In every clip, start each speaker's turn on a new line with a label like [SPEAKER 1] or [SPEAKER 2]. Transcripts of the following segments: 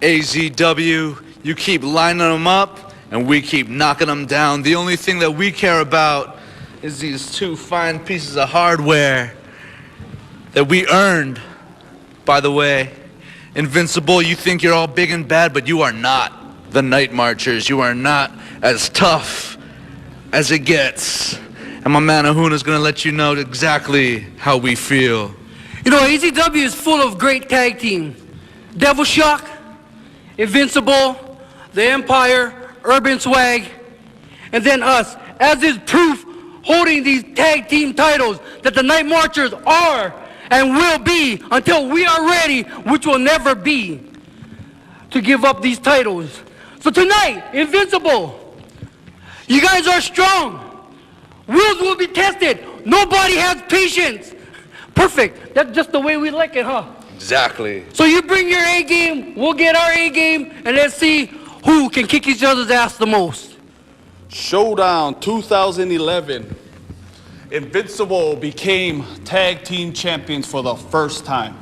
[SPEAKER 1] AZW, you keep lining them up, and we keep knocking them down. The only thing that we care about is these two fine pieces of hardware that we earned, by the way. Invincible, you think you're all big and bad, but you are not the Nightmarchers. You are not as tough as it gets. And my man Ahuna's gonna let you know exactly how we feel.
[SPEAKER 2] You know, AZW is full of great tag teams. Devil Shock, Invincible, The Empire, Urban Swag, and then us, as is proof holding these tag team titles that the Nightmarchers are and will be until we are ready, which will never be, to give up these titles. So tonight, Invincible, you guys are strong. Wills will be tested. Nobody has patience. Perfect. That's just the way we like it, huh?
[SPEAKER 1] Exactly.
[SPEAKER 2] So you bring your A game, we'll get our A game, and let's see who can kick each other's ass the most.
[SPEAKER 3] Showdown 2011. Invincible became tag team champions for the first time.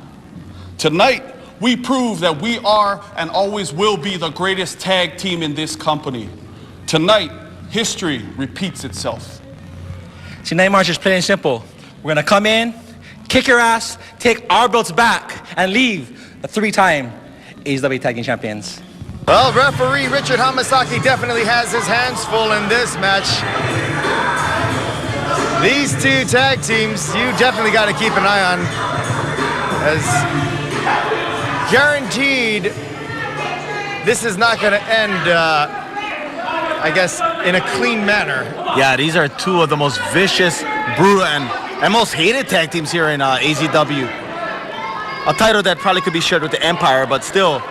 [SPEAKER 3] Tonight, we prove that we are and always will be the greatest tag team in this company. Tonight, history repeats itself.
[SPEAKER 4] See, Nightmarchers, plain and simple. We're gonna come in, kick your ass, take our belts back, and leave the three-time AZW Tag Team Champions.
[SPEAKER 5] Well, referee Richard Hamasaki definitely has his hands full in this match. These two tag teams, you definitely got to keep an eye on, as guaranteed this is not going to end, I guess, in a clean manner.
[SPEAKER 6] Yeah, these are two of the most vicious, brutal, and most hated tag teams here in AZW. A title that probably could be shared with the Empire, but still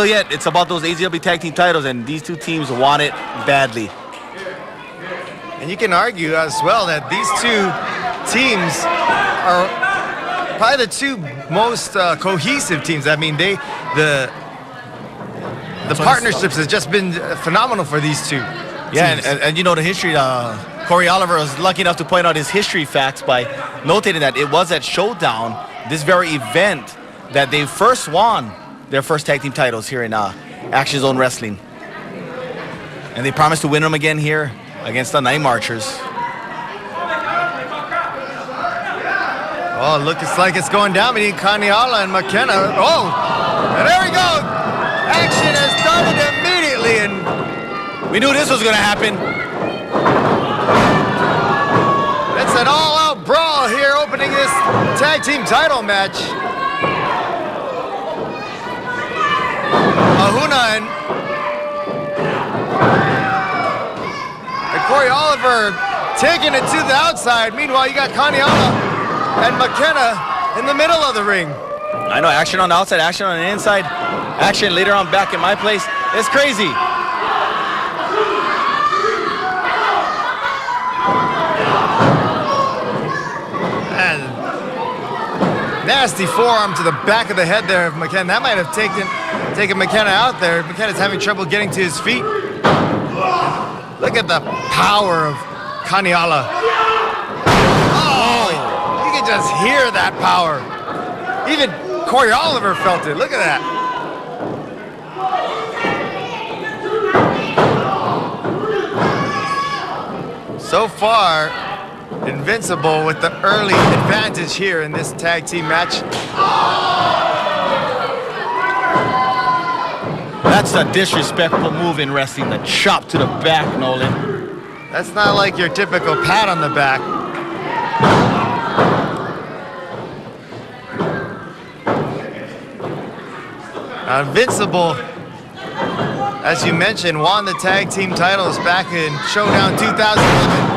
[SPEAKER 6] yet, it's about those AZW tag team titles, and these two teams want it badly.
[SPEAKER 5] And you can argue as well that these two teams are probably the two most cohesive teams. I mean, the partnerships has just been phenomenal for these two.
[SPEAKER 6] Yeah, and you know the history. Corey Oliver was lucky enough to point out his history facts by notating that it was at Showdown, this very event, that they first won their first tag team titles here in Action Zone Wrestling. And they promised to win them again here against the Nightmarchers.
[SPEAKER 5] Oh, looks like it's going down between Kaniala and McKenna. Oh, and there we go. Action has started immediately, and
[SPEAKER 6] we knew this was going to happen.
[SPEAKER 5] It's an all-out brawl here, opening this tag team title match. Ahuna and Corey Oliver taking it to the outside. Meanwhile, you got Kaniala and McKenna in the middle of the ring.
[SPEAKER 6] I know, action on the outside, action on the inside, action later on back in my place. It's crazy.
[SPEAKER 5] And nasty forearm to the back of the head there of McKenna. That might have taken McKenna out there. McKenna's having trouble getting to his feet. Look at the power of Kaniala. Oh, you can just hear that power. Even Corey Oliver felt it. Look at that. So far, Invincible with the early advantage here in this tag team match.
[SPEAKER 6] That's a disrespectful move in wrestling, the chop to the back, Nolan.
[SPEAKER 5] That's not like your typical pat on the back. Now, Invincible, as you mentioned, won the tag team titles back in Showdown 2011.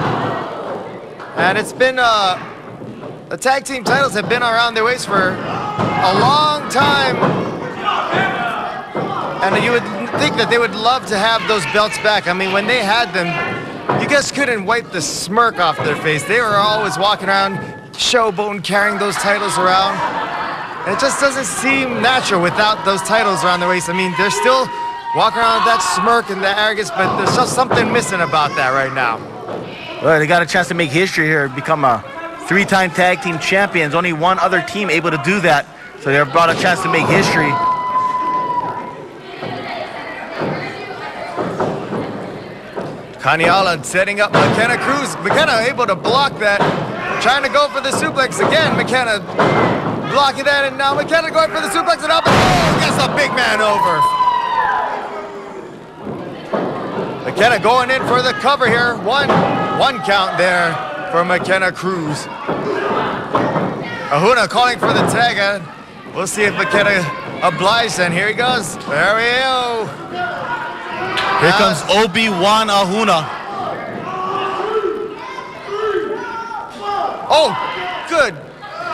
[SPEAKER 5] And it's been, the tag team titles have been around their waist for a long time. And you would think that they would love to have those belts back. I mean, when they had them, you just couldn't wipe the smirk off their face. They were always walking around, showboating, carrying those titles around. And it just doesn't seem natural without those titles around their waist. I mean, they're still walking around with that smirk and that arrogance, but there's just something missing about that right now.
[SPEAKER 6] Well, they got a chance to make history here, become a three-time tag team champions. Only one other team able to do that. So they're brought a chance to make history.
[SPEAKER 5] Kaimana setting up McKenna Cruz. McKenna able to block that. Trying to go for the suplex again. McKenna blocking that, and now McKenna going for the suplex and up. Oh, gets a big man over. McKenna going in for the cover here. One count there for McKenna Cruz. Ahuna calling for the tag. We'll see if McKenna obliges, and here he goes. There we go.
[SPEAKER 6] Here comes Obi-Wan Ahuna.
[SPEAKER 5] Oh, good.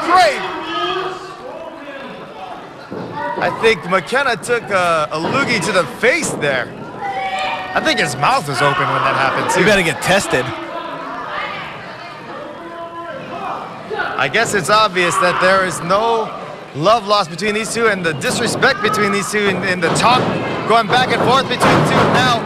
[SPEAKER 5] Great. I think McKenna took a loogie to the face there. I think his mouth was open when that happened, too.
[SPEAKER 6] You better get tested.
[SPEAKER 5] I guess it's obvious that there is no love lost between these two, and the disrespect between these two, and the talk going back and forth between the two now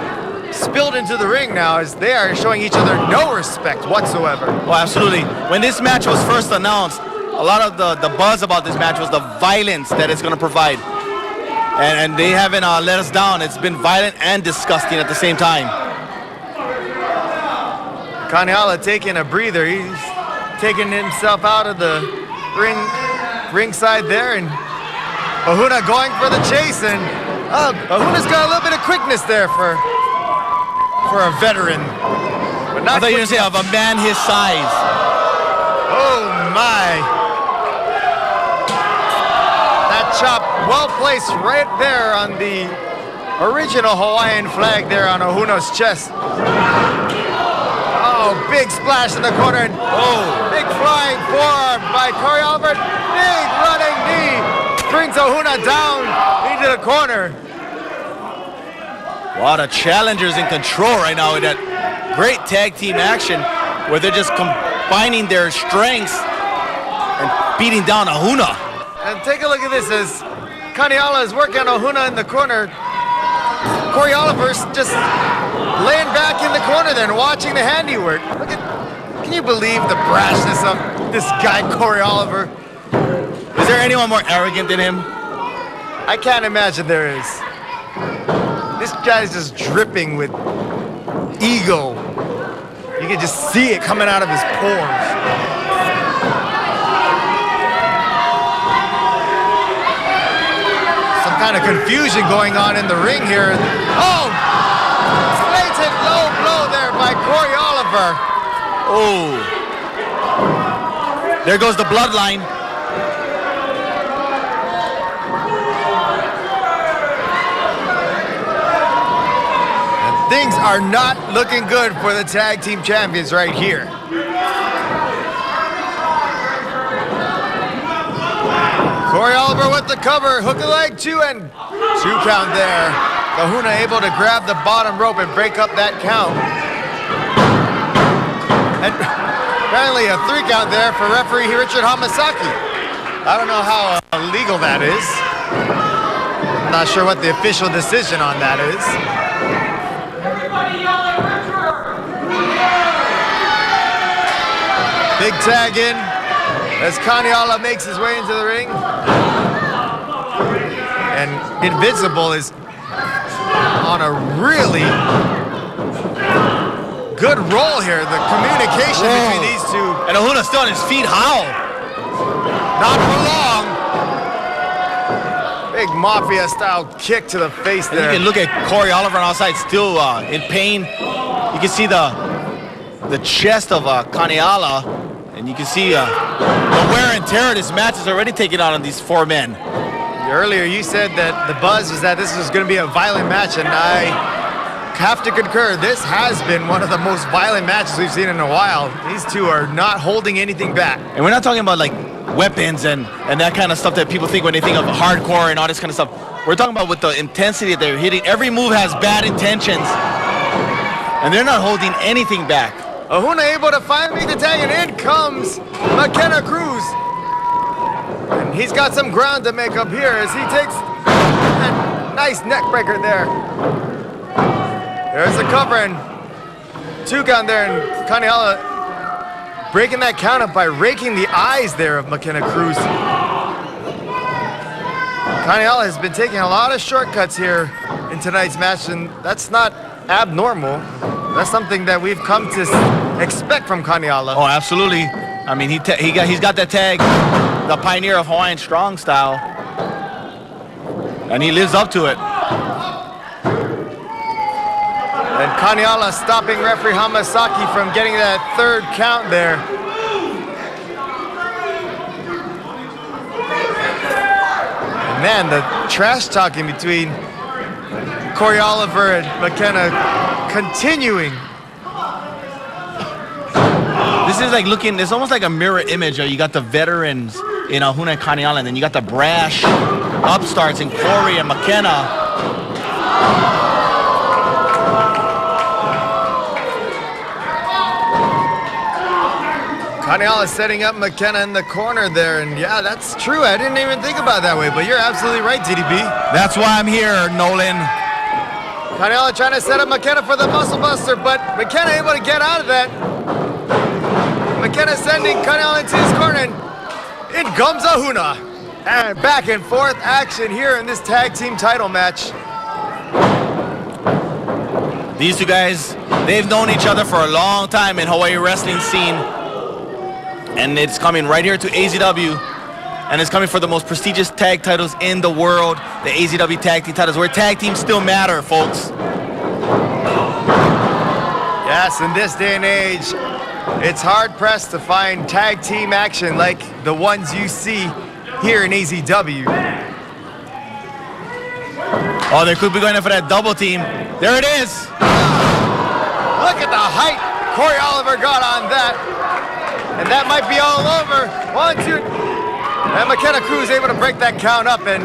[SPEAKER 5] spilled into the ring now, as they are showing each other no respect whatsoever.
[SPEAKER 6] Oh, absolutely. When this match was first announced, a lot of the buzz about this match was the violence that it's going to provide. And they haven't let us down. It's been violent and disgusting at the same time.
[SPEAKER 5] Kaimana taking a breather. He's taking himself out of the ringside there, and Ahuna going for the chase, and Ahuna's got a little bit of quickness there for a veteran. But not
[SPEAKER 6] I thought you were going to say of a man his size.
[SPEAKER 5] Oh my. That chop well placed right there on the original Hawaiian flag there on Ahuna's chest. Oh, big splash in the corner. Big flying forearm by Corey Albert. Big running knee brings Ahuna down into the corner.
[SPEAKER 6] A lot of challengers in control right now with that great tag team action where they're just combining their strengths and beating down Ahuna.
[SPEAKER 5] And take a look at this as Kaimana is working on Ahuna in the corner. Corey Oliver's just laying back in the corner there and watching the handiwork. Can you believe the brashness of this guy, Corey Oliver?
[SPEAKER 6] Is there anyone more arrogant than him?
[SPEAKER 5] I can't imagine there is. This guy's just dripping with ego. You can just see it coming out of his pores. Some kind of confusion going on in the ring here. Oh! Blatant low blow there by Corey Oliver.
[SPEAKER 6] Oh. There goes the bloodline.
[SPEAKER 5] Things are not looking good for the tag team champions right here. Corey Oliver with the cover, hook a leg, 2 and 2 count there. Ahuna able to grab the bottom rope and break up that count. And apparently a 3 count there for referee Richard Hamasaki. I don't know how illegal that is. I'm not sure what the official decision on that is. Big tag in as Kaimana makes his way into the ring. And Invincible is on a really good roll here. The communication between these two.
[SPEAKER 6] And Ahuna's still on his feet. How?
[SPEAKER 5] Not for long. Big Mafia style kick to the face there.
[SPEAKER 6] You can look at Corey Oliver on outside still in pain. You can see the chest of Kaimana. And you can see the wear and tear of this match is already taken out on these 4 men.
[SPEAKER 5] Earlier you said that the buzz was that this was going to be a violent match, and I have to concur. This has been one of the most violent matches we've seen in a while. These two are not holding anything back.
[SPEAKER 6] And we're not talking about like weapons and that kind of stuff that people think when they think of hardcore and all this kind of stuff. We're talking about with the intensity that they're hitting. Every move has bad intentions. And they're not holding anything back.
[SPEAKER 5] Ahuna able to finally make the tag, and in comes McKenna Cruz. And he's got some ground to make up here as he takes a nice neck breaker there. There's the cover, and 2 count there, and Kaimana breaking that count up by raking the eyes there of McKenna Cruz. Kaimana has been taking a lot of shortcuts here in tonight's match, and that's not abnormal. That's something that we've come to expect from Kaimana.
[SPEAKER 6] Oh, absolutely. I mean, he's got that tag, the pioneer of Hawaiian strong style, and he lives up to it.
[SPEAKER 5] And Kaimana stopping referee Hamasaki from getting that third count there. And man, the trash talking between Corey Oliver and McKenna continuing.
[SPEAKER 6] This is like looking, it's almost like a mirror image. You got the veterans in Ahuna and Kaimana, and then you got the brash upstarts in Corey and McKenna.
[SPEAKER 5] Kaimana setting up McKenna in the corner there, and yeah, that's true. I didn't even think about it that way, but you're absolutely right, DDB.
[SPEAKER 6] That's why I'm here, Nolan.
[SPEAKER 5] Kaimana trying to set up McKenna for the muscle buster, but McKenna able to get out of that. McKenna sending Kaimana into his corner, and in comes Ahuna. And back and forth action here in this tag team title match.
[SPEAKER 6] These two guys, they've known each other for a long time in Hawaii wrestling scene. And it's coming right here to AZW. And it's coming for the most prestigious tag titles in the world, the AZW tag team titles, where tag teams still matter, folks.
[SPEAKER 5] Yes, in this day and age, it's hard-pressed to find tag team action like the ones you see here in AZW.
[SPEAKER 6] Oh, they could be going in for that double team. There it is.
[SPEAKER 5] Look at the height Corey Oliver got on that. And that might be all over. 1, 2. And McKenna Cruz able to break that count up, and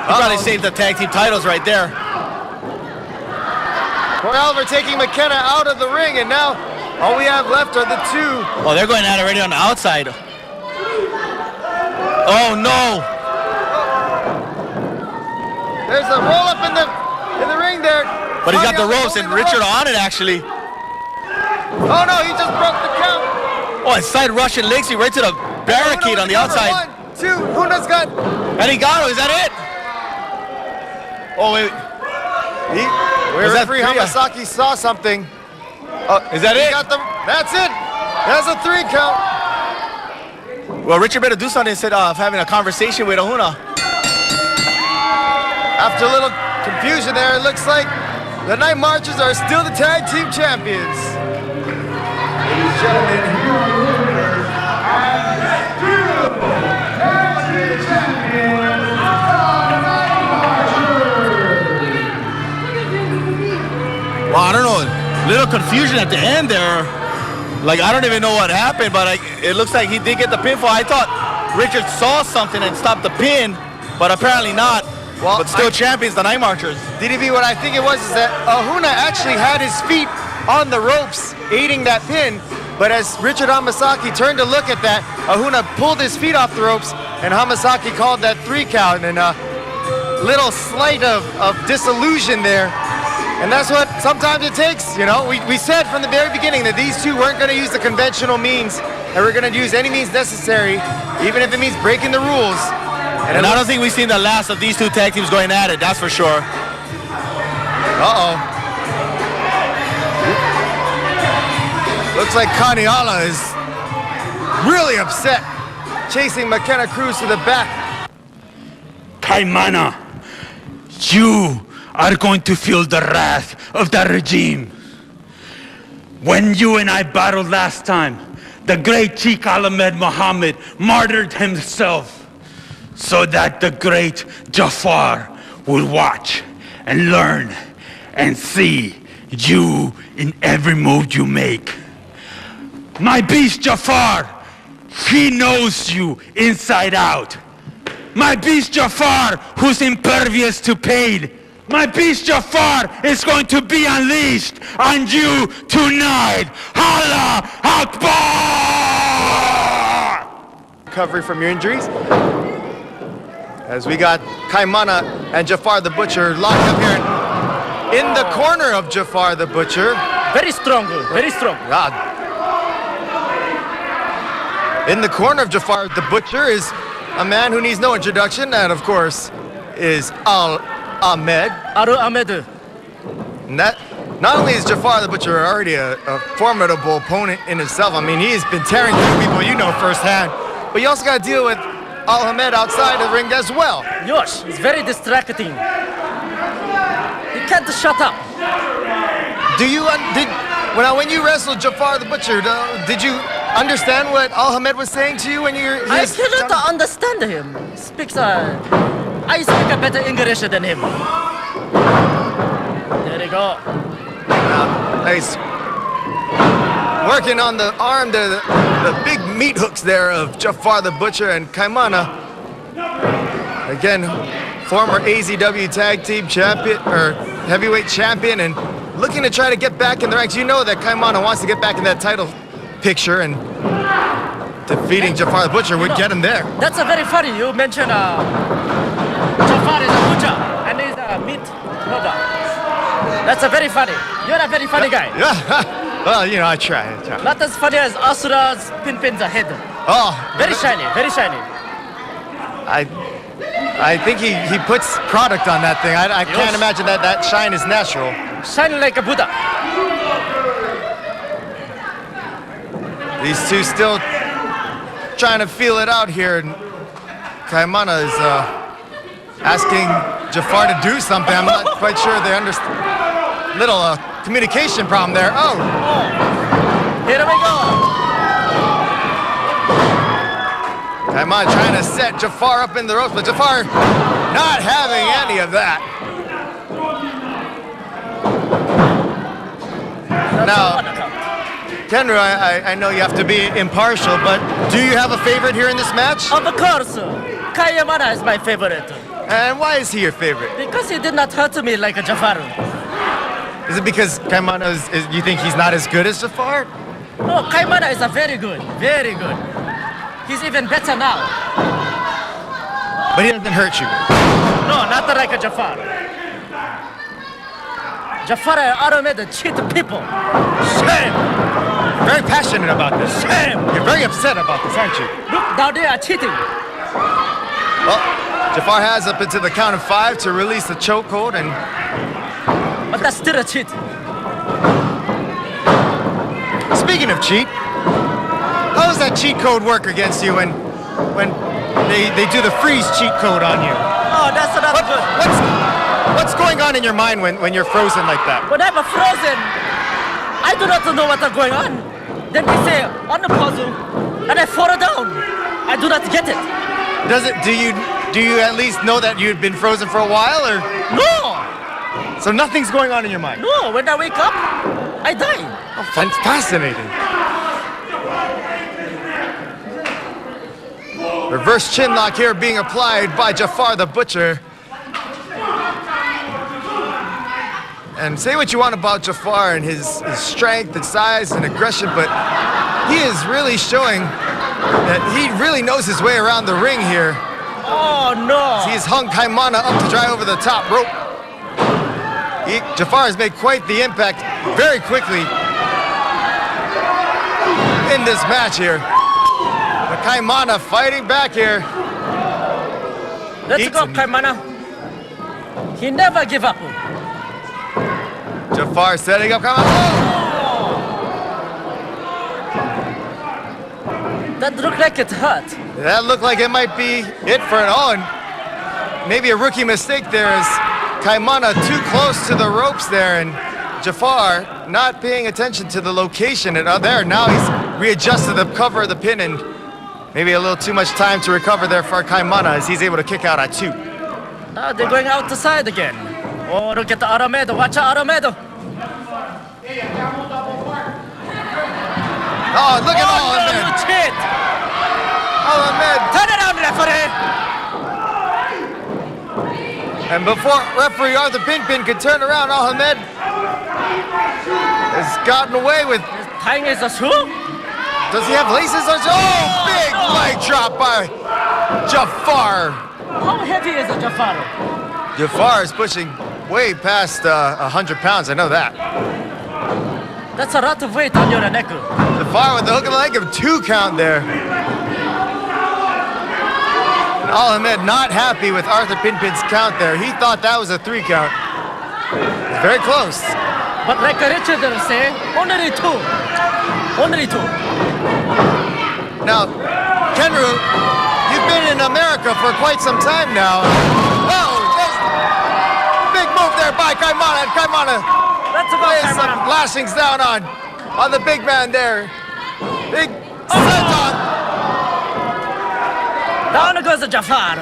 [SPEAKER 6] Probably saved the tag team titles right there.
[SPEAKER 5] Corey Oliver taking McKenna out of the ring, and now all we have left are the two.
[SPEAKER 6] Oh, they're going at it already on the outside. Oh no!
[SPEAKER 5] There's a roll up in the ring there.
[SPEAKER 6] But he's got the ropes, and Richard on it actually.
[SPEAKER 5] Oh no, he just broke the count.
[SPEAKER 6] Oh, a side rush and leg sweep right to the barricade on the outside.
[SPEAKER 5] 1, 2, Huna's got.
[SPEAKER 6] And he got him. Is that it? Oh wait.
[SPEAKER 5] Where referee Hamasaki saw something.
[SPEAKER 6] Is that it?
[SPEAKER 5] That's it. That's a 3 count.
[SPEAKER 6] Well, Richard better do something instead of having a conversation with Ahuna.
[SPEAKER 5] After a little confusion there, it looks like the Nightmarchers are still the tag team champions. Ladies and gentlemen, here are the winners, AZW Tag Team Champions, the Nightmarchers.
[SPEAKER 6] Well, I don't know. Little confusion at the end there. Like, I don't even know what happened, but it looks like he did get the pinfall. I thought Richard saw something and stopped the pin, but apparently not.
[SPEAKER 5] Well,
[SPEAKER 6] but still champions, the Nightmarchers.
[SPEAKER 5] DDB, what I think it was is that Ahuna actually had his feet on the ropes, aiding that pin. But as Richard Hamasaki turned to look at that, Ahuna pulled his feet off the ropes, and Hamasaki called that 3 count. And a little slight of disillusion there. And that's what sometimes it takes, you know. We said from the very beginning that these two weren't going to use the conventional means, and we're going to use any means necessary, even if it means breaking the rules.
[SPEAKER 6] And I don't think we've seen the last of these two tag teams going at it, that's for sure.
[SPEAKER 5] Uh-oh. Looks like Kaimana is really upset, chasing McKenna Cruz to the back.
[SPEAKER 7] Kaimana, you are going to feel the wrath of the regime. When you and I battled last time, the great Sheikh Ahmed Muhammad martyred himself so that the great Jafar would watch and learn and see you in every move you make. My beast Jafar, he knows you inside out. My beast Jafar, who's impervious to pain. My beast Jafar is going to be unleashed on you tonight. Allah Akbar!
[SPEAKER 5] Recovery from your injuries. As we got Kaimana and Jafar the Butcher locked up here in the corner of Jafar the Butcher.
[SPEAKER 6] Very strong, very strong.
[SPEAKER 5] God. In the corner of Jafar the Butcher is a man who needs no introduction, and of course is Ahmed.
[SPEAKER 6] Ahmed.
[SPEAKER 5] And that Not only is Jafar the Butcher already a formidable opponent in himself, I mean, he's been tearing through people you know firsthand, but you also got to deal with Ahmed outside the ring as well.
[SPEAKER 8] Yosh, it's very distracting. He can't shut up.
[SPEAKER 5] When you wrestled Jafar the Butcher, did you understand what Ahmed was saying to you when you?
[SPEAKER 8] I cannot understand him. I speak a better English than him. There you go.
[SPEAKER 5] Nice. Working on the arm, the big meat hooks there of Jafar the Butcher and Kaimana. Again, former AZW Tag Team Champion, or Heavyweight Champion, and looking to try to get back in the ranks. You know that Kaimana wants to get back in that title picture, and defeating Jafar the Butcher would get him there.
[SPEAKER 8] That's a very funny. You mentioned Jafar is a butcher and he's a meat lover. That's a very funny. You're a very funny guy.
[SPEAKER 5] Yeah. Well, you know, I try.
[SPEAKER 8] Not as funny as Asura's Pinpin's head.
[SPEAKER 5] Oh.
[SPEAKER 8] Very shiny, very shiny.
[SPEAKER 5] I think he puts product on that thing. I can't imagine that shine is natural.
[SPEAKER 8] Shining like a Buddha.
[SPEAKER 5] These two still trying to feel it out here. And Kaimana is asking Jafar to do something. I'm not quite sure they understand. Little communication problem there. Oh.
[SPEAKER 8] Here we go.
[SPEAKER 5] Kaimana trying to set Jafar up in the ropes, but Jafar not having any of that. Now, Kenru, I know you have to be impartial, but do you have a favorite here in this match?
[SPEAKER 8] Of course. Kaimana is my favorite.
[SPEAKER 5] And why is he your favorite?
[SPEAKER 8] Because he did not hurt me like a Jafar.
[SPEAKER 5] Is it because Kaimana you think he's not as good as Jafar?
[SPEAKER 8] No, Kaimana is a very good, very good. He's even better now.
[SPEAKER 5] But he doesn't hurt you.
[SPEAKER 8] No, not like a Jafar. Jafar and Ahmed cheat people. Shame!
[SPEAKER 5] You're very passionate about this.
[SPEAKER 8] Shame!
[SPEAKER 5] You're very upset about this, aren't you?
[SPEAKER 8] Look, now they are cheating.
[SPEAKER 5] Well, Jafar has up until the count of 5 to release the chokehold, and...
[SPEAKER 8] But that's still a cheat.
[SPEAKER 5] Speaking of cheat, how does that cheat code work against you when they do the freeze cheat code on you?
[SPEAKER 8] Oh, that's not good.
[SPEAKER 5] What's going on in your mind when you're frozen like that?
[SPEAKER 8] When I'm frozen, I do not know what's going on. Then they say, on the puzzle, and I fall down. I do not get it.
[SPEAKER 5] Do you at least know that you'd been frozen for a while, or?
[SPEAKER 8] No!
[SPEAKER 5] So nothing's going on in your mind?
[SPEAKER 8] No, when I wake up, I die.
[SPEAKER 5] Oh, fascinating. Reverse chin lock here being applied by Jafar the Butcher. And say what you want about Jafar and his strength and size and aggression, but he is really showing that he really knows his way around the ring here.
[SPEAKER 8] Oh, no.
[SPEAKER 5] He's hung Kaimana up to dry over the top rope. Jafar has made quite the impact very quickly in this match here. But Kaimana fighting back here.
[SPEAKER 8] Let's go, Kaimana. He never give up.
[SPEAKER 5] Jafar setting up Kaimana.
[SPEAKER 8] That looked like it hurt.
[SPEAKER 5] That looked like it might be it for it all. And maybe a rookie mistake there is Kaimana too close to the ropes there, and Jafar not paying attention to the location. And there, now he's readjusted the cover of the pin, and maybe a little too much time to recover there for Kaimana as he's able to kick out at 2.
[SPEAKER 8] Now they're going outside again. Oh, look at Ahmed. Watch out, Ahmed.
[SPEAKER 5] Oh, look at Ahmed.
[SPEAKER 8] No, you cheat.
[SPEAKER 5] Ahmed.
[SPEAKER 8] Turn around, referee.
[SPEAKER 5] And before referee Arthur Pinpin could turn around, Ahmed has gotten away with...
[SPEAKER 8] Tying his shoe?
[SPEAKER 5] Does he have laces on? Oh, big leg drop by Jafar.
[SPEAKER 8] How heavy is a Jafar?
[SPEAKER 5] Jafar is pushing way past 100 pounds, I know that.
[SPEAKER 8] That's a lot of weight on your neck.
[SPEAKER 5] Jafar with the hook of the leg of 2 count there. Ahmed not happy with Arthur Pinpin's count there. He thought that was a 3 count. Very close.
[SPEAKER 8] But like Richard say, only two. Only two.
[SPEAKER 5] Now, Kenru, you've been in America for quite some time now. Oh, just big move there by Kaimana. And Kaimana
[SPEAKER 8] That's about
[SPEAKER 5] lays some
[SPEAKER 8] Kaimana.
[SPEAKER 5] lashings down on the big man there. Big senton.
[SPEAKER 8] Down goes the Jafar.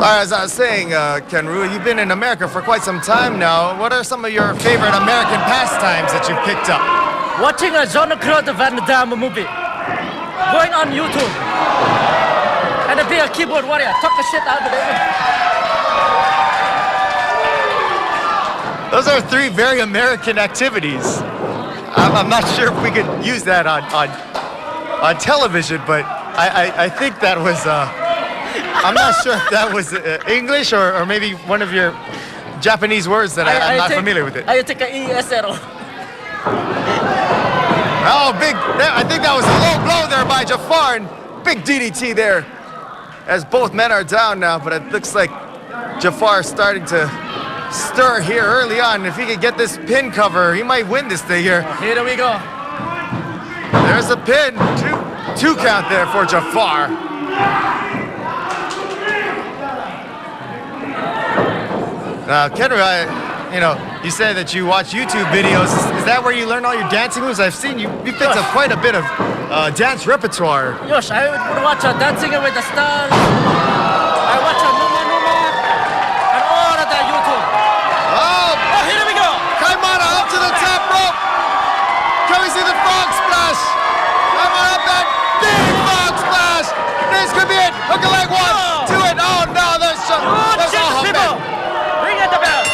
[SPEAKER 5] As I was saying, Kenru, you've been in America for quite some time now. What are some of your favorite American pastimes that you've picked up?
[SPEAKER 8] Watching a Jean-Claude Van Damme movie. Going on YouTube. And be a keyboard warrior. Talk the shit out of it.
[SPEAKER 5] Those are three very American activities. I'm not sure if we could use that on television, but I think that was, I'm not sure if that was English or maybe one of your Japanese words that I'm not familiar with it.
[SPEAKER 8] I take a ESL.
[SPEAKER 5] Oh, big, I think that was a low blow there by Jafar, and big DDT there as both men are down now, but it looks like Jafar starting to stir here early on. If he could get this pin cover, he might win this thing here.
[SPEAKER 8] Here we go.
[SPEAKER 5] There's a pin, two count there for Jafar. Now, Kenru, you said that you watch YouTube videos. Is that where you learn all your dancing moves? I've seen you picked up quite a bit of dance repertoire.
[SPEAKER 8] Yes, I would watch Dancing with the Stars. I watch Numa and all of that YouTube.
[SPEAKER 5] Oh,
[SPEAKER 8] Here we go.
[SPEAKER 5] Kaimana up to the top rope. Can we see the frog splash? Kaimana up that big frog splash. This could be it. Hook a leg one, to it. Oh no, there's all
[SPEAKER 8] People. Ring at the bell.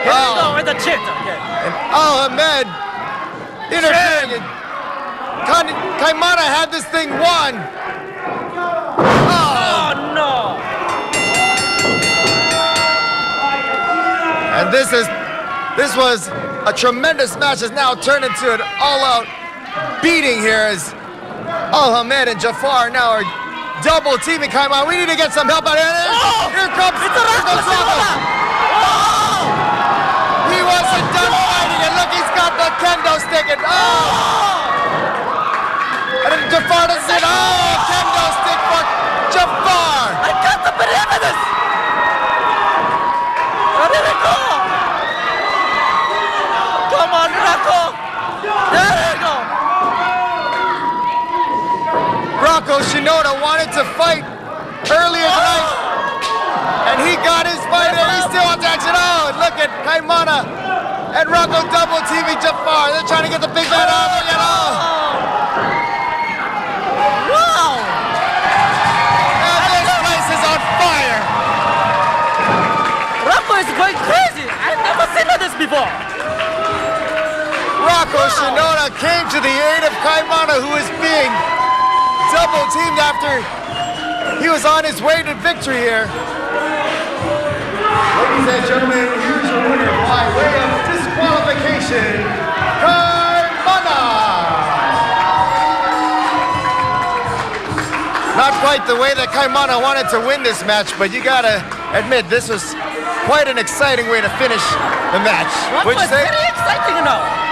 [SPEAKER 8] Here we go with the chip. Okay.
[SPEAKER 5] And Ahmed interfering. Kaimana had this thing won.
[SPEAKER 8] Oh no.
[SPEAKER 5] And this was a tremendous match. Has now turned into an all-out beating here as Ahmed and Jafar now are double teaming Kaimana. We need to get some help out of here.
[SPEAKER 8] Oh,
[SPEAKER 5] Here comes Rocko. He wasn't done fighting, and look, he's got the kendo stick. And and then Jafar does it. Kendo stick for Jafar.
[SPEAKER 8] I got to believe this. There we go. Come on, Rocko. There we go.
[SPEAKER 5] Rocko Shinoda wanted to fight earlier tonight, and he got his fight in. He still wants action. Oh, and look at Kaimana and Rocko double teaming Jafar. They're trying to get the big man out of it.
[SPEAKER 8] Wow.
[SPEAKER 5] And this place is on fire.
[SPEAKER 8] Rocko is going crazy. I've never seen this before.
[SPEAKER 5] Rocko Shinoda came to the aid of Kaimana, who is being double teamed after he was on his way to victory here. Ladies and gentlemen, here's your winner by way of disqualification, Kaimana. Not quite the way that Kaimana wanted to win this match, but you gotta admit this was quite an exciting way to finish the match.
[SPEAKER 8] What
[SPEAKER 5] What'd
[SPEAKER 8] was
[SPEAKER 5] you say?
[SPEAKER 8] very exciting now.